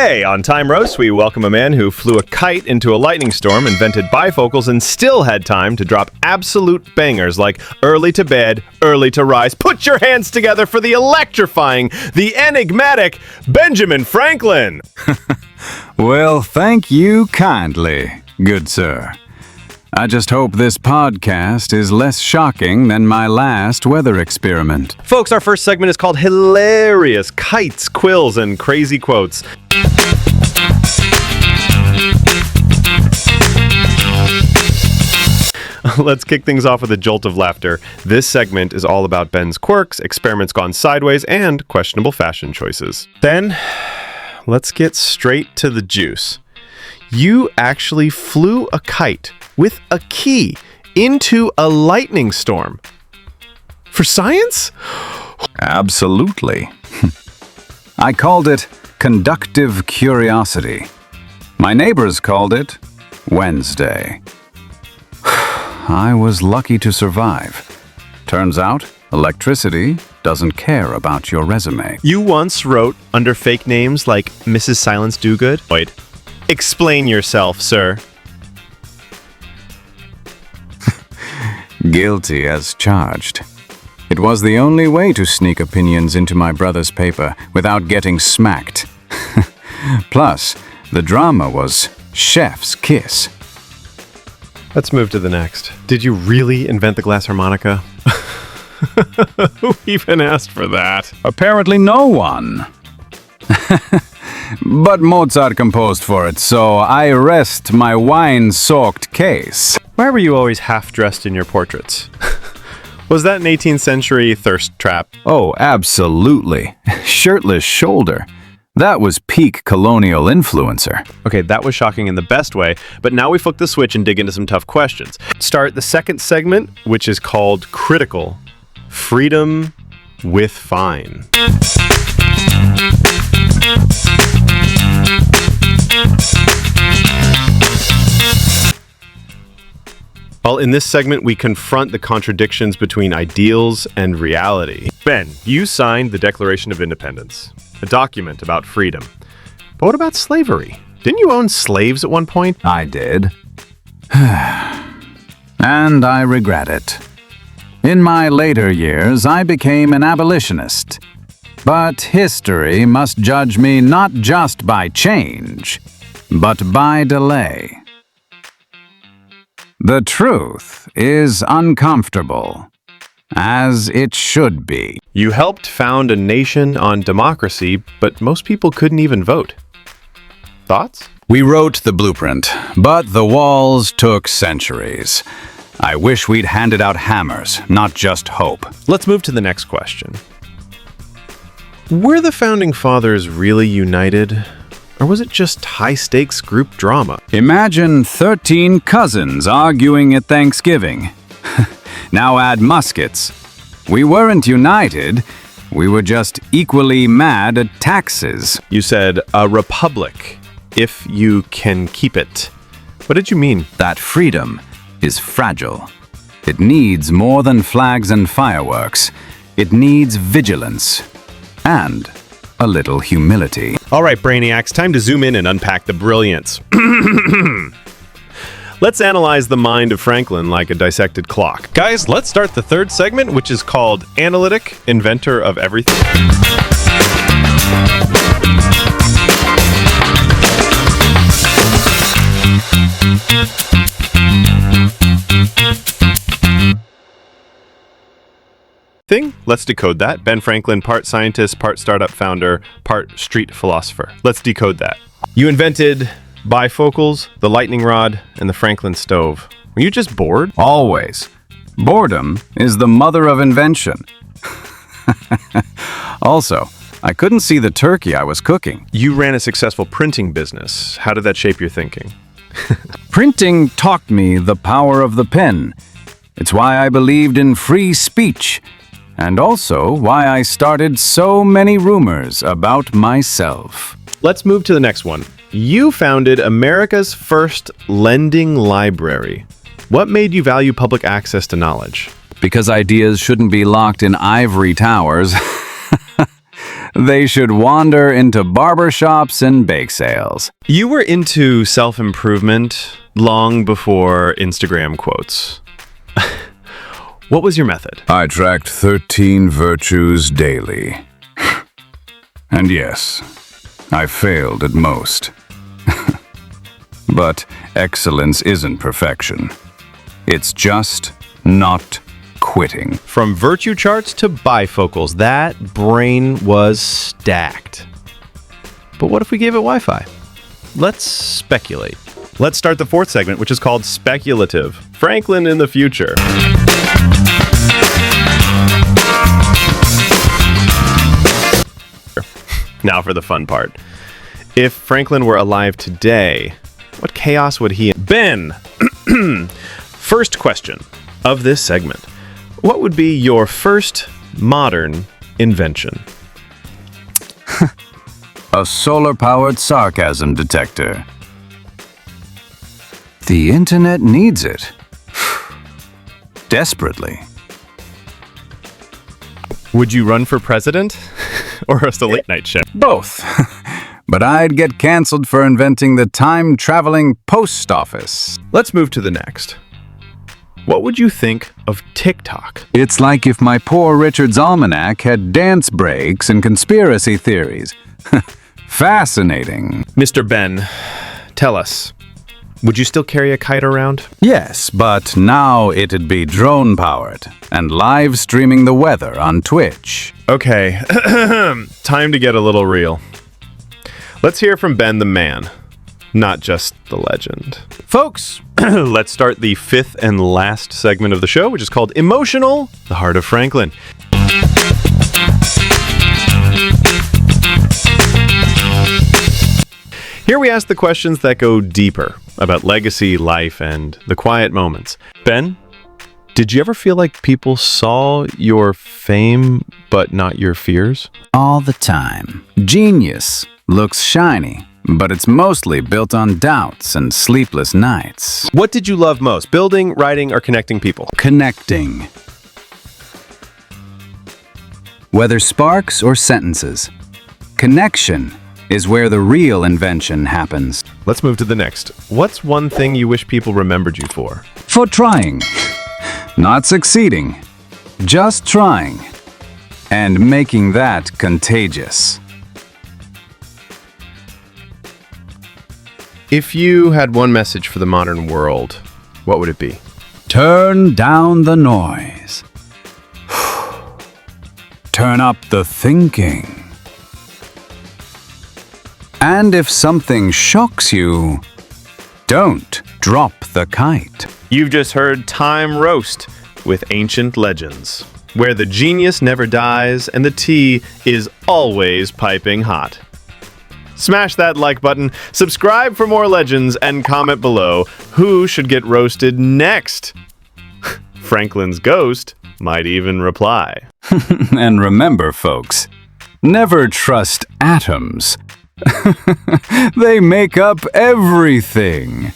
Today on Time Roast, we welcome a man who flew a kite into a lightning storm, invented bifocals, and still had time to drop absolute bangers like early to bed, early to rise. Put your hands together for the electrifying, the enigmatic Benjamin Franklin. Well, thank you kindly, good sir. I just hope this podcast is less shocking than my last weather experiment. Folks, our first segment is called Hilarious Kites, Quills, and Crazy Quotes. Let's kick things off with a jolt of laughter. This segment is all about Ben's quirks, experiments gone sideways, and questionable fashion choices. Ben, let's get straight to the juice. You actually flew a kite with a key into a lightning storm. For science? Absolutely. I called it conductive curiosity. My neighbors called it Wednesday. I was lucky to survive. Turns out, electricity doesn't care about your resume. You once wrote under fake names like Mrs. Silence Dogood. Wait, explain yourself, sir. Guilty as charged. It was the only way to sneak opinions into my brother's paper without getting smacked. Plus, the drama was chef's kiss. Let's move to the next. Did you really invent the glass harmonica? Who even asked for that? Apparently no one. But Mozart composed for it, so I rest my wine-soaked case. Why were you always half-dressed in your portraits? Was that an 18th century thirst trap? Oh, absolutely. Shirtless shoulder. That was peak colonial influencer. Okay, that was shocking in the best way, but now we flip the switch and dig into some tough questions. Start the second segment, which is called Critical. Freedom with Fine. Well, in this segment, we confront the contradictions between ideals and reality. Ben, you signed the Declaration of Independence, a document about freedom. But what about slavery? Didn't you own slaves at one point? I did. And I regret it. In my later years, I became an abolitionist. But history must judge me not just by change, but by delay. The truth is uncomfortable, as it should be. You helped found a nation on democracy, but most people couldn't even vote. Thoughts? We wrote the blueprint, but the walls took centuries. I wish we'd handed out hammers, not just hope. Let's move to the next question. Were the Founding Fathers really united? Or was it just high-stakes group drama? Imagine 13 cousins arguing at Thanksgiving. Now add muskets. We weren't united. We were just equally mad at taxes. You said a republic, if you can keep it. What did you mean? That freedom is fragile. It needs more than flags and fireworks. It needs vigilance and a little humility. All right, Brainiacs, time to zoom in and unpack the brilliance. Let's analyze the mind of Franklin like a dissected clock. Guys, let's start the third segment, which is called Analytic, Inventor of Everything. Let's decode that. Ben Franklin, part scientist, part startup founder, part street philosopher. Let's decode that. You invented bifocals, the lightning rod, and the Franklin stove. Were you just bored? Always. Boredom is the mother of invention. Also, I couldn't see the turkey I was cooking. You ran a successful printing business. How did that shape your thinking? Printing taught me the power of the pen. It's why I believed in free speech. And also why I started so many rumors about myself. Let's move to the next one. You founded America's first lending library. What made you value public access to knowledge? Because ideas shouldn't be locked in ivory towers. They should wander into barbershops and bake sales. You were into self-improvement long before Instagram quotes. What was your method? I tracked 13 virtues daily. And yes, I failed at most. But excellence isn't perfection. It's just not quitting. From virtue charts to bifocals, that brain was stacked. But what if we gave it Wi-Fi? Let's speculate. Let's start the fourth segment, which is called Speculative. Franklin in the future. Now for the fun part. If Franklin were alive today, what chaos would he... Ben! First question of this segment. What would be your first modern invention? A solar-powered sarcasm detector. The internet needs it. Desperately. Would you run for president or host a late-night show? Both. But I'd get canceled for inventing the time-traveling post office. Let's move to the next. What would you think of TikTok? It's like if my poor Richard's Almanac had dance breaks and conspiracy theories. Fascinating. Mr. Ben, tell us, would you still carry a kite around? Yes, but now it'd be drone-powered and live streaming the weather on Twitch. Okay, time to get a little real. Let's hear from Ben the man, not just the legend. Folks, let's start the fifth and last segment of the show, which is called Emotional, the Heart of Franklin. Here we ask the questions that go deeper about legacy, life, and the quiet moments. Ben, did you ever feel like people saw your fame but not your fears? All the time. Genius looks shiny, but it's mostly built on doubts and sleepless nights. What did you love most, building, writing, or connecting people? Connecting. Whether sparks or sentences, connection is where the real invention happens. Let's move to the next. What's one thing you wish people remembered you for? For trying, not succeeding, just trying, and making that contagious. If you had one message for the modern world, what would it be? Turn down the noise. Turn up the thinking. And if something shocks you, don't drop the kite. You've just heard Time Roast with Ancient Legends, where the genius never dies and the tea is always piping hot. Smash that like button, subscribe for more legends, and comment below who should get roasted next. Franklin's ghost might even reply. And remember, folks, never trust atoms. They make up everything.